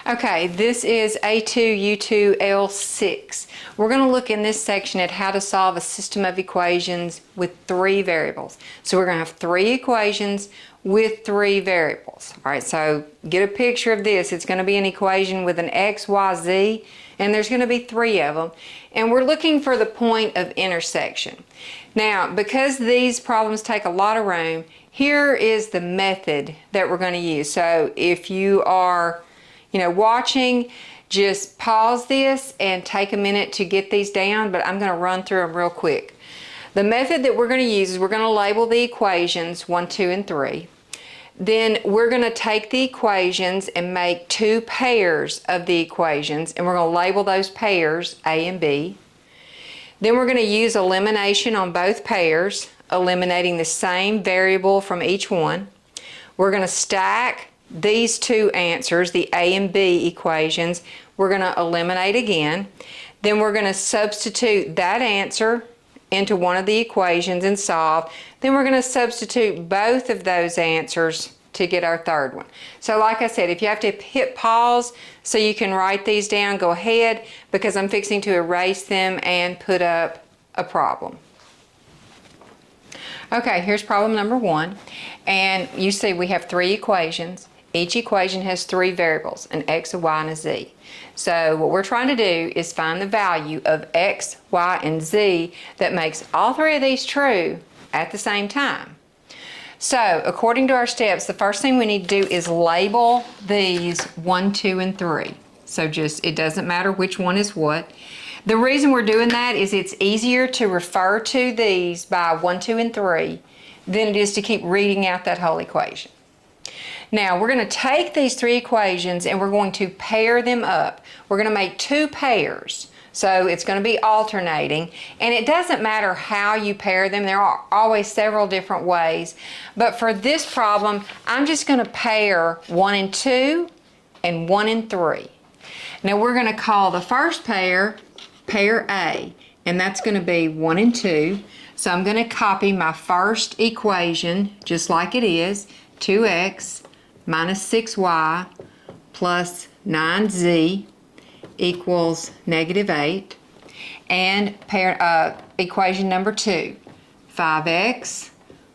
Okay, this is A2u2L6. We're going to look in this section at how to solve a system of equations with three variables. So we're going to have three equations with three variables. All right, so get a picture of this. It's going to be an equation with an x, y, z, and there's going to be three of them. And we're looking for the point of intersection. Now, because these problems take a lot of room, here is the method that we're going to use. So if you are watching, just pause this and take a minute to get these down, but I'm going to run through them real quick. The method that we're going to use is we're going to label the equations 1, 2, and 3. Then we're going to take the equations and make two pairs of the equations, and we're going to label those pairs A and B. Then we're going to use elimination on both pairs, eliminating the same variable from each one. We're going to stack these two answers, the A and B equations. We're going to eliminate again. Then we're going to substitute that answer into one of the equations and solve. Then we're going to substitute both of those answers to get our third one. So like I said, if you have to hit pause so you can write these down, go ahead, because I'm fixing to erase them and put up a problem. Okay, here's problem number 1. And you see we have three equations. Each equation has three variables, an x, a y, and a z. So what we're trying to do is find the value of x, y, and z that makes all three of these true at the same time. So according to our steps, the first thing we need to do is label these 1, 2, and 3. So it doesn't matter which one is what. The reason we're doing that is it's easier to refer to these by 1, 2, and 3 than it is to keep reading out that whole equation. Now we're going to take these three equations and we're going to pair them up. We're going to make two pairs. So it's going to be alternating, and it doesn't matter how you pair them. There are always several different ways. But for this problem, I'm just going to pair 1 and 2 and 1 and 3. Now we're going to call the first pair, pair A, and that's going to be 1 and 2. So I'm going to copy my first equation just like it is, 2x minus 6y plus 9z equals -8. And equation number 2, 5x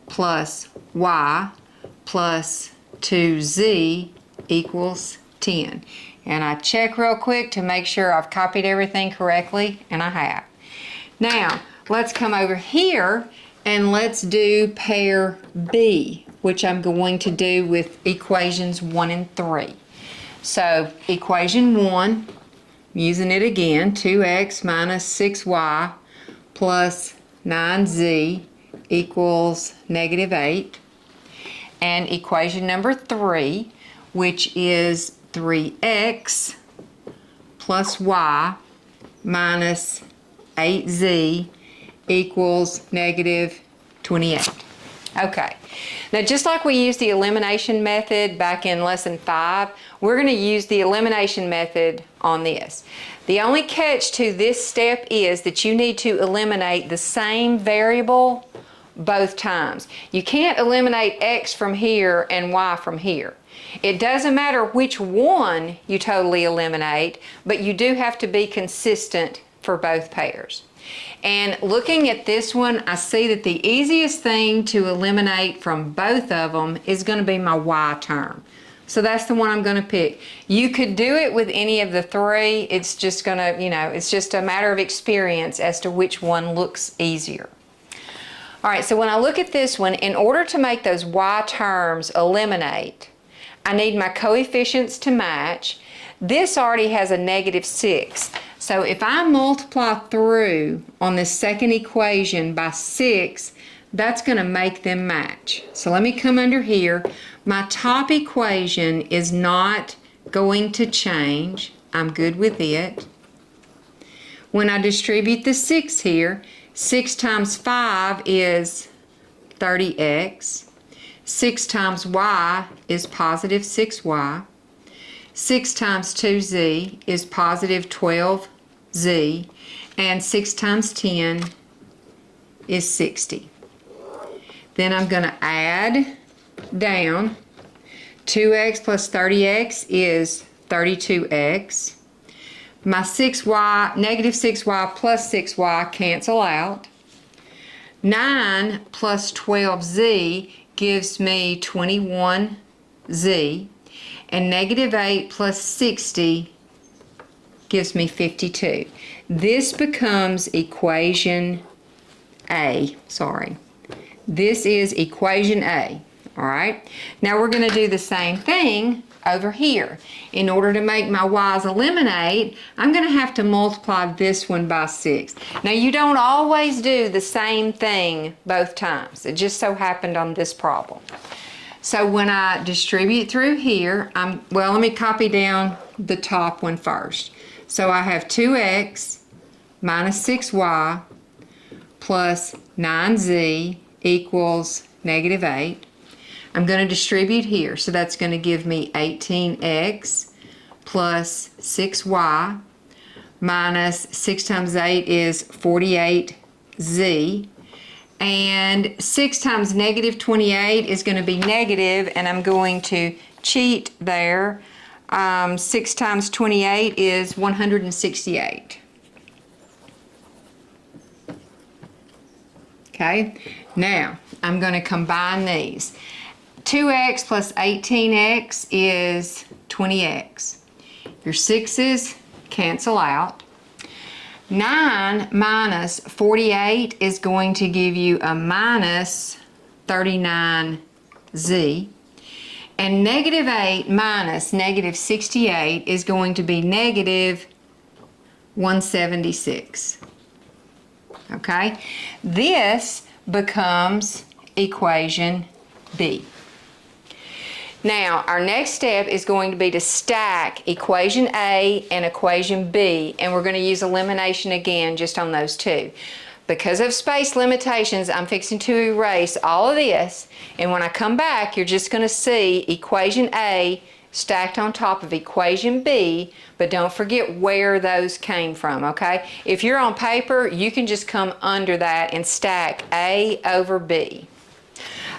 plus y plus 2z equals 10. And I check real quick to make sure I've copied everything correctly, and I have. Now, let's come over here and let's do pair B, which I'm going to do with equations 1 and 3. So equation 1, using it again, 2x minus 6y plus 9z equals -8. And equation number 3, which is 3x plus y minus 8z equals -28. Okay, now just like we used the elimination method back in lesson 5, we're going to use the elimination method on this. The only catch to this step is that you need to eliminate the same variable both times. You can't eliminate x from here and y from here. It doesn't matter which one you totally eliminate, but you do have to be consistent for both pairs. And looking at this one, I see that the easiest thing to eliminate from both of them is going to be my y term. So that's the one I'm going to pick. You could do it with any of the three. It's just going to, it's just a matter of experience as to which one looks easier. All right, so when I look at this one, in order to make those y terms eliminate, I need my coefficients to match. This already has a -6. So if I multiply through on this second equation by 6, that's going to make them match. So let me come under here. My top equation is not going to change. I'm good with it. When I distribute the 6 here, 6 times 5 is 30x. 6 times y is positive 6y. 6 times 2z is positive 12z, and 6 times 10 is 60. Then I'm going to add down. 2x plus 30x is 32x. My 6y, negative 6y plus 6y cancel out. 9 plus 12z gives me 21z. And negative 8 plus 60 gives me 52. This becomes equation A. Sorry. This is equation A. All right. Now we're going to do the same thing over here. In order to make my y's eliminate, I'm going to have to multiply this one by 6. Now you don't always do the same thing both times. It just so happened on this problem. So when I distribute through here, well, let me copy down the top one first. So I have 2x minus 6y plus 9z equals negative 8. I'm going to distribute here, so that's going to give me 18x plus 6y minus 6 times 8 is 48z, and 6 times negative 28 is going to be negative, and I'm going to cheat there. 6 times 28 is 168. Okay, now I'm going to combine these. 2x plus 18x is 20x. Your 6's cancel out. 9 minus 48 is going to give you a minus 39z. And negative 8 minus negative 68 is going to be negative 176. Okay? This becomes equation B. Now, our next step is going to be to stack equation A and equation B, and we're going to use elimination again just on those two. Because of space limitations, I'm fixing to erase all of this, and when I come back, you're just going to see equation A stacked on top of equation B, but don't forget where those came from, okay? If you're on paper, you can just come under that and stack A over B.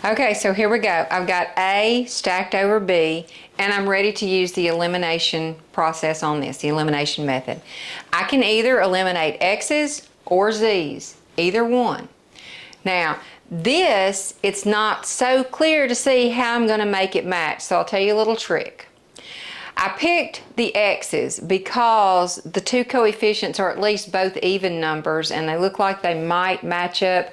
Okay, so here we go. I've got A stacked over B, and I'm ready to use the elimination process on this, the elimination method. I can either eliminate X's or Z's, either one. Now, this, it's not so clear to see how I'm going to make it match, so I'll tell you a little trick. I picked the X's because the two coefficients are at least both even numbers, and they look like they might match up.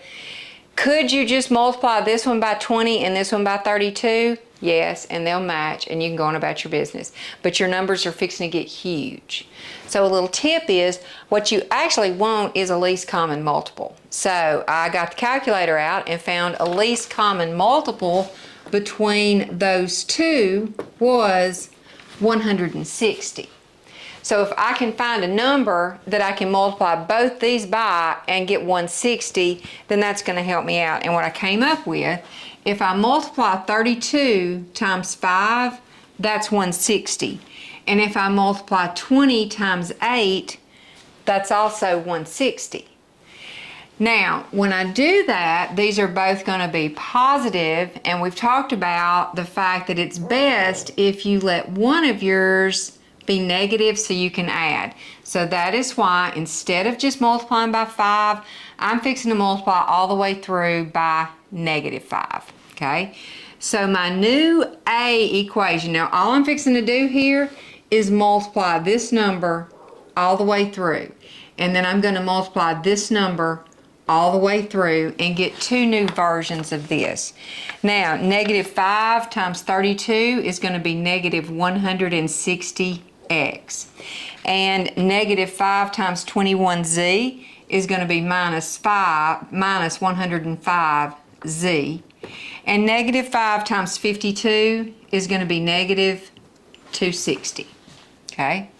Could you just multiply this one by 20 and this one by 32? Yes, and they'll match, and you can go on about your business. But your numbers are fixing to get huge. So a little tip is, what you actually want is a least common multiple. So I got the calculator out and found a least common multiple between those two was 160. So if I can find a number that I can multiply both these by and get 160, then that's going to help me out. And what I came up with, if I multiply 32 times 5, that's 160. And if I multiply 20 times 8, that's also 160. Now, when I do that, these are both going to be positive, and we've talked about the fact that it's best if you let one of yours be negative so you can add. So that is why instead of just multiplying by 5, I'm fixing to multiply all the way through by negative 5. Okay? So my new A equation, now all I'm fixing to do here is multiply this number all the way through. And then I'm going to multiply this number all the way through and get two new versions of this. Now, negative 5 times 32 is going to be negative 160x. And negative 5 times 21z is going to be minus 105z. And negative 5 times 52 is going to be negative 260. Okay?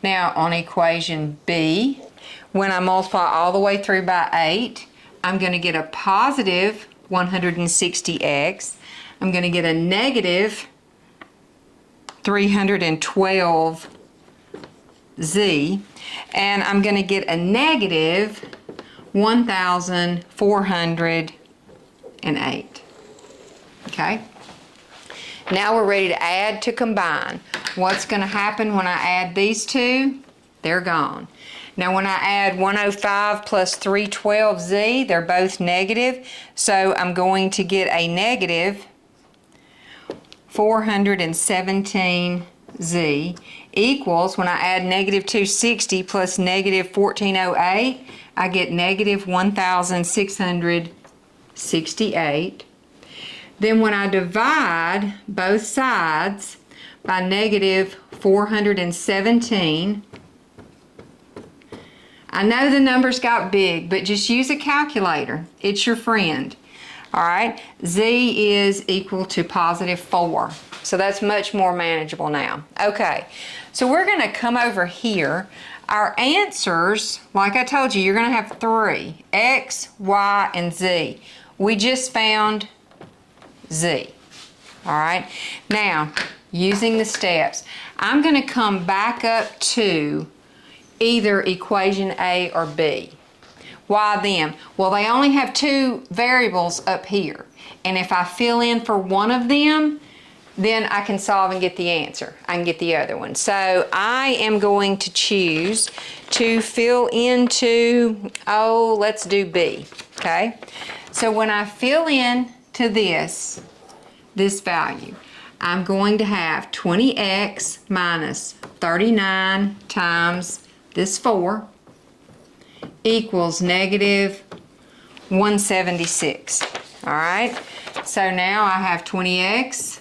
Now, on equation B, when I multiply all the way through by 8, I'm going to get a positive 160x. I'm going to get a negative 312z, and I'm going to get a negative 1,408. Okay? Now we're ready to add to combine. What's going to happen when I add these two? They're gone. Now when I add 105 plus 312z, they're both negative, so I'm going to get a negative 417z equals, when I add negative 260 plus negative 1408, I get negative 1668. Then when I divide both sides by negative 417, I know the numbers got big, but just use a calculator. It's your friend. All right, z is equal to positive 4. So that's much more manageable now. Okay, so we're going to come over here. Our answers, like I told you, you're going to have 3, x, y, and z. We just found z. All right, now using the steps, I'm going to come back up to either equation A or B. Why them? Well, they only have 2 variables up here, and if I fill in for one of them, then I can solve and get the answer. I can get the other one. So I am going to choose to fill into, let's do B, okay? So when I fill in to this value, I'm going to have 20x minus 39 times this 4 equals negative 176. All right, so now I have 20x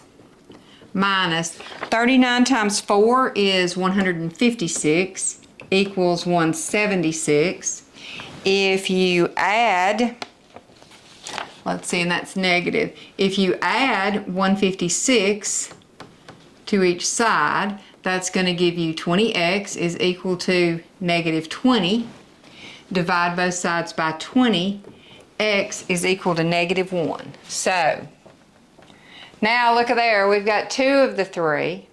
minus 39 times 4 is 156 equals 176. If you add, let's see, and that's negative. If you add 156 to each side, that's going to give you 20x is equal to negative 20. Divide both sides by 20. X is equal to negative 1. So, now look at there. We've got 2 of the 3.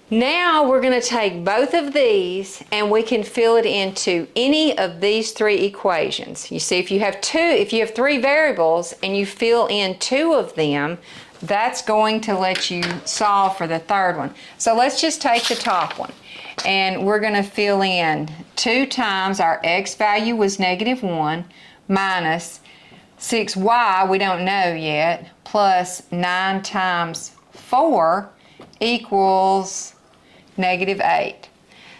Now we're going to take both of these and we can fill it into any of these 3 equations. You see, if you have 3 variables and you fill in 2 of them, that's going to let you solve for the third one. So let's just take the top one, and we're going to fill in 2 times our x value was negative 1 minus 6y, we don't know yet, plus 9 times 4 equals negative 8.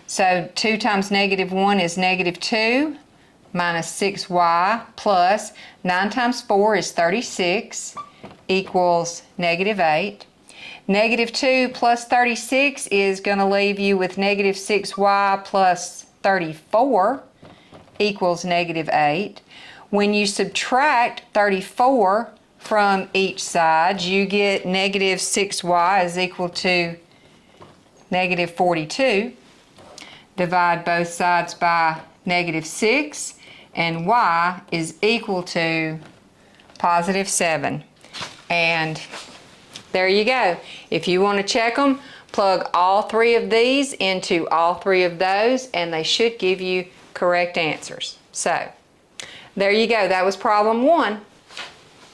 So 2 times negative 1 is negative 2 minus 6y plus 9 times 4 is 36 equals negative 8. Negative 2 plus 36 is going to leave you with negative 6y plus 34 equals negative 8. When you subtract 34 from each side, you get negative 6y is equal to negative 42. Divide both sides by negative 6, and y is equal to positive 7. And there you go. If you want to check them, plug all 3 of these into all 3 of those, and they should give you correct answers. So, there you go. That was problem 1.